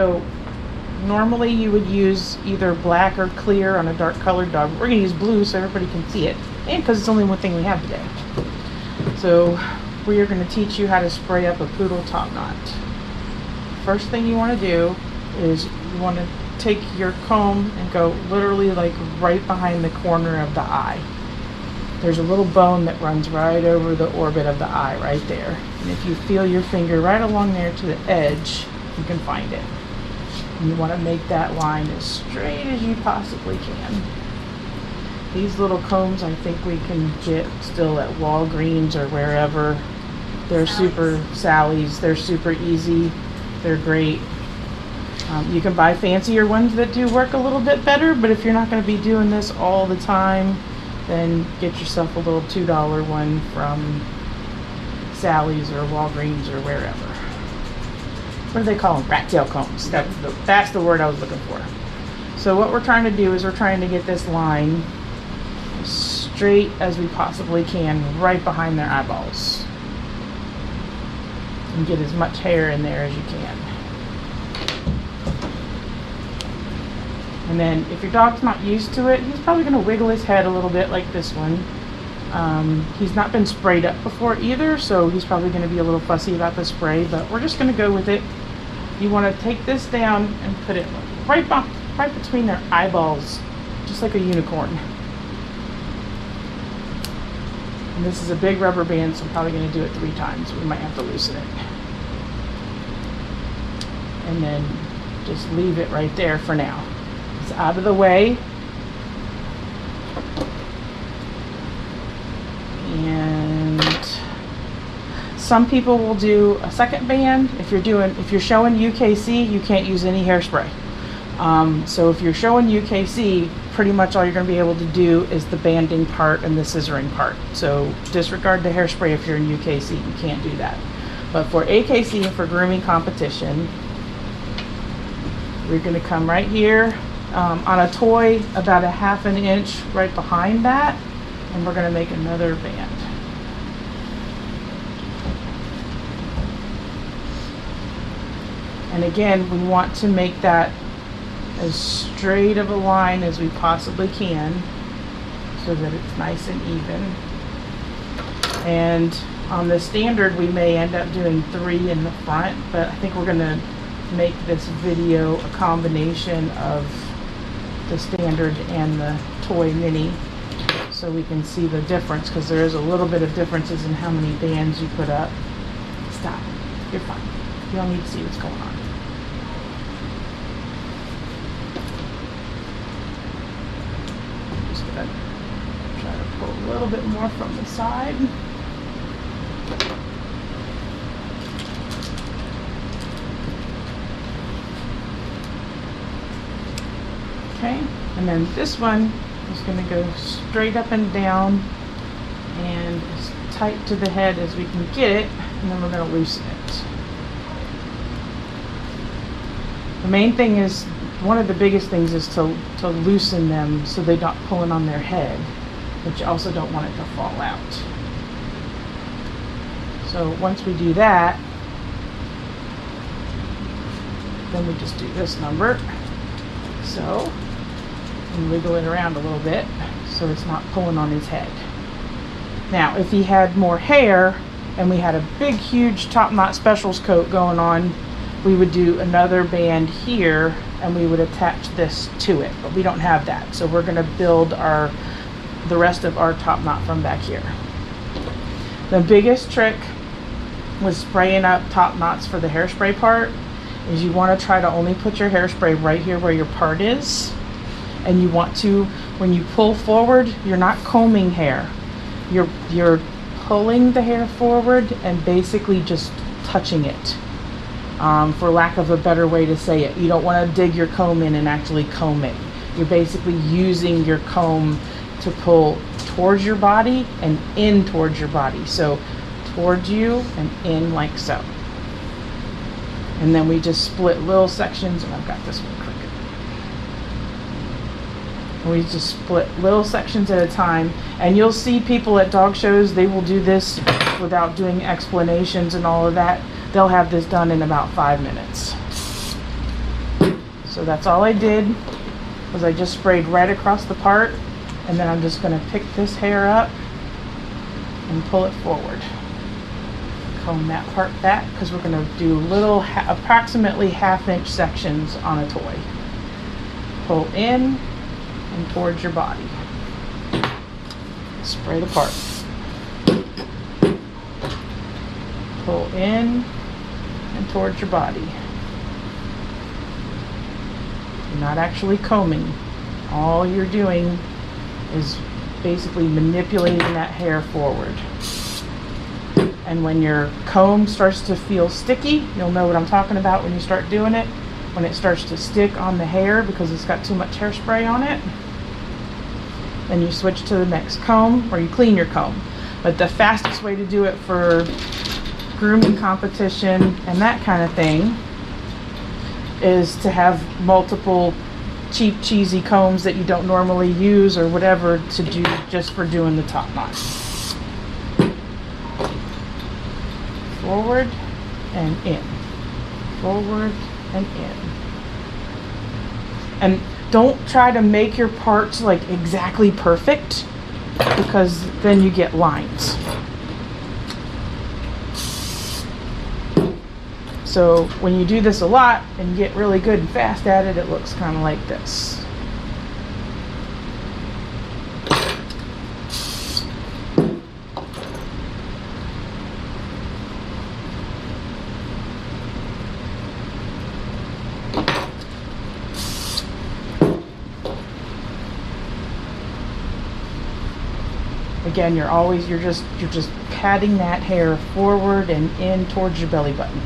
So normally you would use either black or clear on a dark colored dog. We're going to use blue so everybody can see it, and because it's the only one thing we have today. So we are going to teach you how to spray up a poodle top knot. First thing you want to do is you want to take your comb and go literally like right behind the corner of the eye. There's a little bone that runs right over the orbit of the eye right there. And if you feel your finger right along there to the edge, you can find it. And you want to make that line as straight as you possibly can. These little combs I think we can get still at Walgreens or wherever. They're Sally's. They're super easy. They're great. You can buy fancier ones that do work a little bit better, but if you're not going to be doing this all the time, then get yourself a little $2 one from Sally's or Walgreens or wherever. What do they call them? Rat tail combs. That's the word I was looking for. So what we're trying to do is we're trying to get this line as straight as we possibly can right behind their eyeballs. And get as much hair in there as you can. And then if your dog's not used to it, he's probably going to wiggle his head a little bit like this one. He's not been sprayed up before either, so he's probably going to be a little fussy about the spray, but we're just going to go with it. You want to take this down and put it right between their eyeballs, just like a unicorn. And this is a big rubber band, so I'm probably going to do it 3 times. We might have to loosen it. And then just leave it right there for now. It's out of the way. And some people will do a second band. If you're showing UKC, you can't use any hairspray. So if you're showing UKC, pretty much all you're going to be able to do is the banding part and the scissoring part. So disregard the hairspray if you're in UKC. You can't do that. But for AKC and for grooming competition, we're going to come right here on a toy about a ½ an inch right behind that, and we're going to make another band. And again, we want to make that as straight of a line as we possibly can so that it's nice and even. And on the standard, we may end up doing 3 in the front, but I think we're going to make this video a combination of the standard and the toy mini so we can see the difference, because there is a little bit of differences in how many bands you put up. Stop. You're fine. You don't need to see what's going on. I'm just going to try to pull a little bit more from the side. Okay, and then this one is going to go straight up and down and as tight to the head as we can get it, and then we're going to loosen it. The main thing is, one of the biggest things is to loosen them so they're not pulling on their head, but you also don't want it to fall out. So once we do that, then we just do this number. So, and wiggle it around a little bit so it's not pulling on his head. Now, if he had more hair and we had a big, huge top knot specials coat going on, we would do another band here and we would attach this to it, but we don't have that. So we're going to build the rest of our top knot from back here. The biggest trick with spraying up top knots for the hairspray part is you want to try to only put your hairspray right here where your part is, and you want to, when you pull forward, you're not combing hair, you're pulling the hair forward and basically just touching it, for lack of a better way to say it. You don't want to dig your comb in and actually comb it. You're basically using your comb to pull towards your body and in towards your body, so towards you and in like so. And then we just split little sections, and I've got this one crooked. And we just split little sections at a time, and you'll see people at dog shows, they will do this without doing explanations and all of that. They'll have this done in about 5 minutes. So that's all I did, was I just sprayed right across the part, and then I'm just going to pick this hair up and pull it forward. Comb that part back, because we're going to do little approximately 1/2 inch sections on a toy. Pull in and towards your body. Spray the part. Pull in and towards your body. You're not actually combing. All you're doing is basically manipulating that hair forward. And when your comb starts to feel sticky, you'll know what I'm talking about when you start doing it. When it starts to stick on the hair because it's got too much hairspray on it, then you switch to the next comb, or you clean your comb. But the fastest way to do it for grooming competition and that kind of thing is to have multiple cheap cheesy combs that you don't normally use or whatever to do just for doing the top knot. Forward and in, forward and in. And don't try to make your parts like exactly perfect, because then you get lines. So when you do this a lot and you get really good and fast at it, it looks kind of like this. Again, you're just patting that hair forward and in towards your belly button.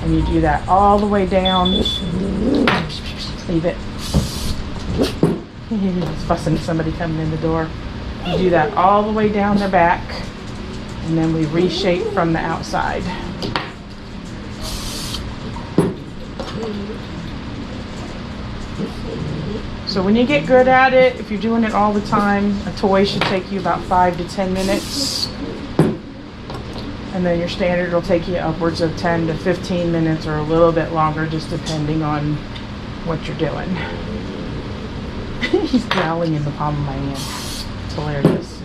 And you do that all the way down. Leave it. It's fussing at somebody coming in the door. You do that all the way down their back, and then we reshape from the outside. So when you get good at it, if you're doing it all the time, a toy should take you about 5 to 10 minutes. And then your standard will take you upwards of 10 to 15 minutes or a little bit longer, just depending on what you're doing. He's growling in the palm of my hand. It's hilarious.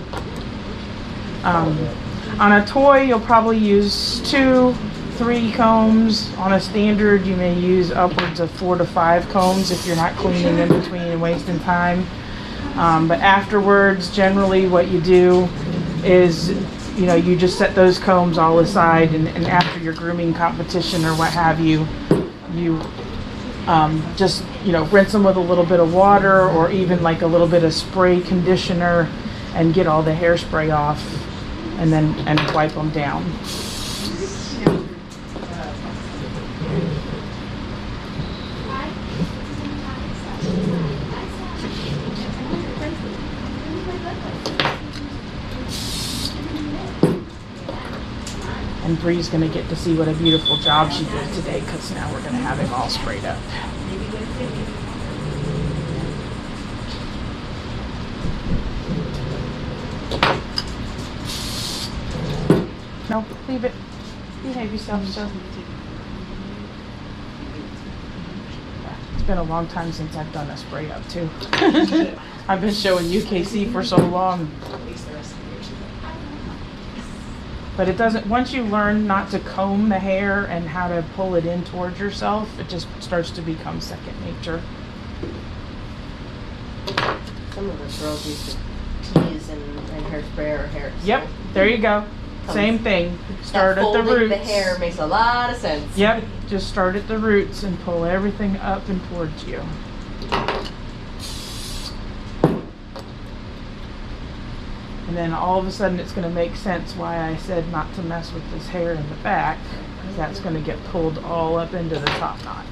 On a toy, you'll probably use 2, 3 combs. On a standard, you may use upwards of 4 to 5 combs if you're not cleaning in between and wasting time. But afterwards, generally what you do is, you just set those combs all aside, and after your grooming competition or what have you, just rinse them with a little bit of water or even like a little bit of spray conditioner and get all the hairspray off, and wipe them down. And Bree's going to get to see what a beautiful job she did today, because now we're going to have it all sprayed up. No, leave it. Behave yourself, sir. It's been a long time since I've done a spray up too. I've been showing UKC for so long. But it doesn't, once you learn not to comb the hair and how to pull it in towards yourself, it just starts to become second nature. Some of us girls used to tease and hairspray our hair. Yep, there you go. Same thing. Start at the roots. The hair makes a lot of sense. Yep, just start at the roots and pull everything up and towards you. And then all of a sudden it's going to make sense why I said not to mess with this hair in the back, because that's going to get pulled all up into the top knot.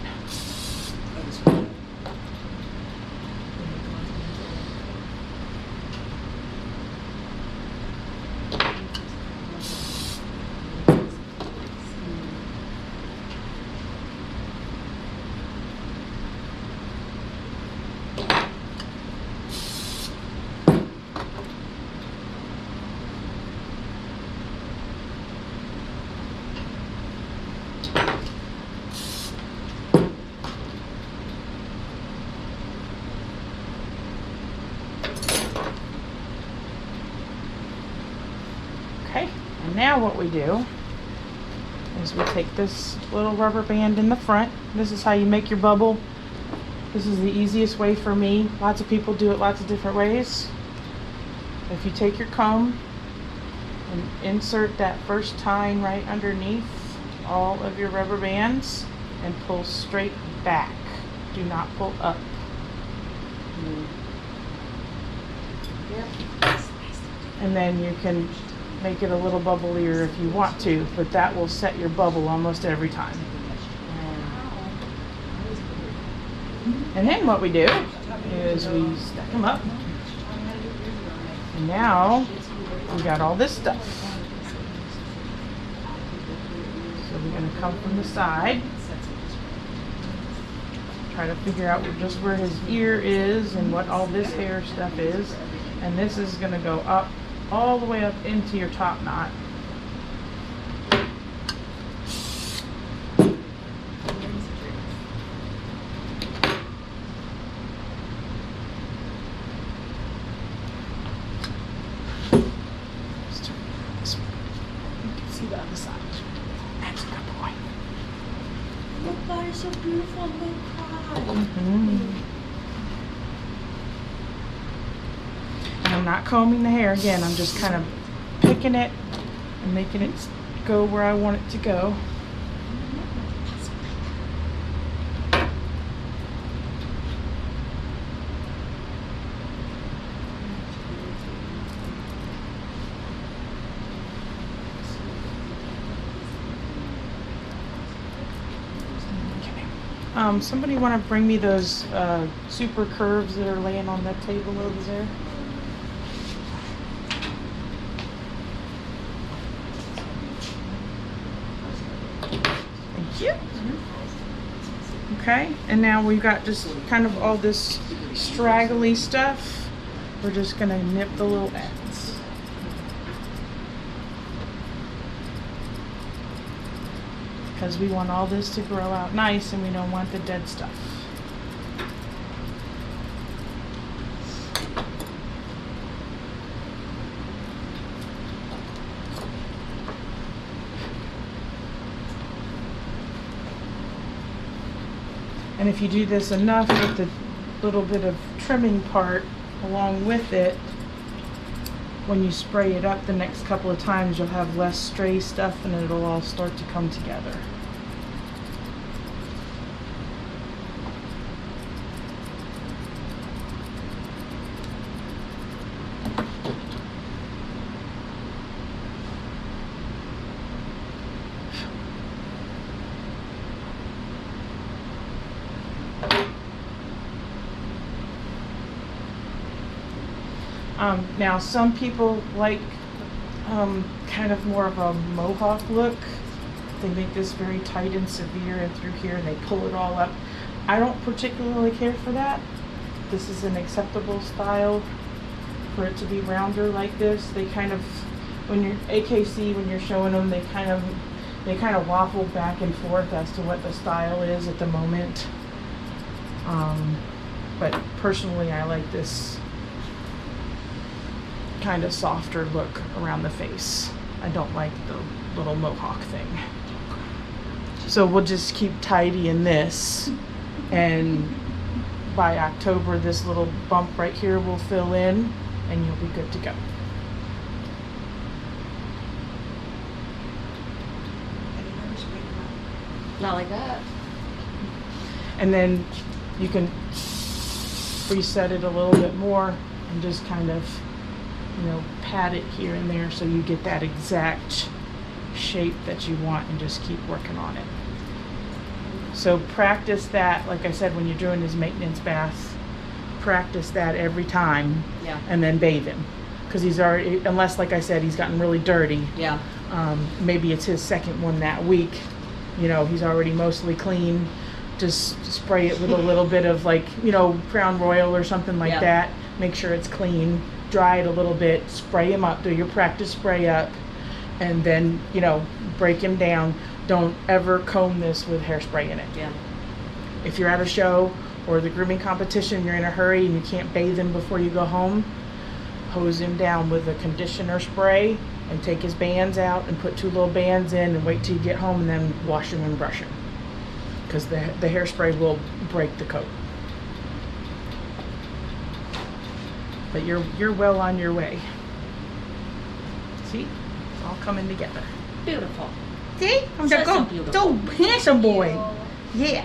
Now what we do is we take this little rubber band in the front. This is how you make your bubble. This is the easiest way for me. Lots of people do it lots of different ways. If you take your comb and insert that first tine right underneath all of your rubber bands and pull straight back. Do not pull up. And then you can make it a little bubblier if you want to, but that will set your bubble almost every time. And then what we do is we stack them up. And now we got all this stuff. So we're going to come from the side. Try to figure out just where his ear is and what all this hair stuff is. And this is going to go up, all the way up into your top knot. Let's turn it this way. You can see the other side. That's a good boy. Look, that is so beautiful. I'm going to cry. And I'm not combing the hair again. I'm just kind of picking it and making it go where I want it to go. Somebody want to bring me those super curves that are laying on that table over there? Thank you. Okay, and now we've got just kind of all this straggly stuff. We're just going to nip the little ends. Because we want all this to grow out nice and we don't want the dead stuff. And if you do this enough with the little bit of trimming part along with it, when you spray it up the next couple of times, you'll have less stray stuff and it'll all start to come together. Now some people like kind of more of a mohawk look. They make this very tight and severe and through here and they pull it all up. I don't particularly care for that. This is an acceptable style for it to be rounder like this. They kind of, when you're AKC, when you're showing them, they kind of waffle back and forth as to what the style is at the moment. But personally I like this kind of softer look around the face. I don't like the little mohawk thing. So we'll just keep tidying this, and by October this little bump right here will fill in and you'll be good to go. Not like that. And then you can reset it a little bit more and just kind of, you know, pat it here and there so you get that exact shape that you want and just keep working on it. So practice that, like I said, when you're doing his maintenance bath, practice that every time. Yeah. And then bathe him. Because he's already, unless, like I said, he's gotten really dirty. Yeah. Maybe it's his second one that week. You know, he's already mostly clean. Just spray it with a little bit of, like, you know, Crown Royal or something like Yeah. that. Make sure it's clean. Dry it a little bit. Spray him up. Do your practice spray up. And then, you know, break him down. Don't ever comb this with hairspray in it. Yeah. If you're at a show or the grooming competition, you're in a hurry and you can't bathe him before you go home, hose him down with a conditioner spray and take his bands out and put 2 little bands in and wait till you get home and then wash him and brush him. Because the hairspray will break the coat. But you're well on your way. See? It's all coming together. Beautiful. See? I'm So so beautiful. so handsome boy. Yeah.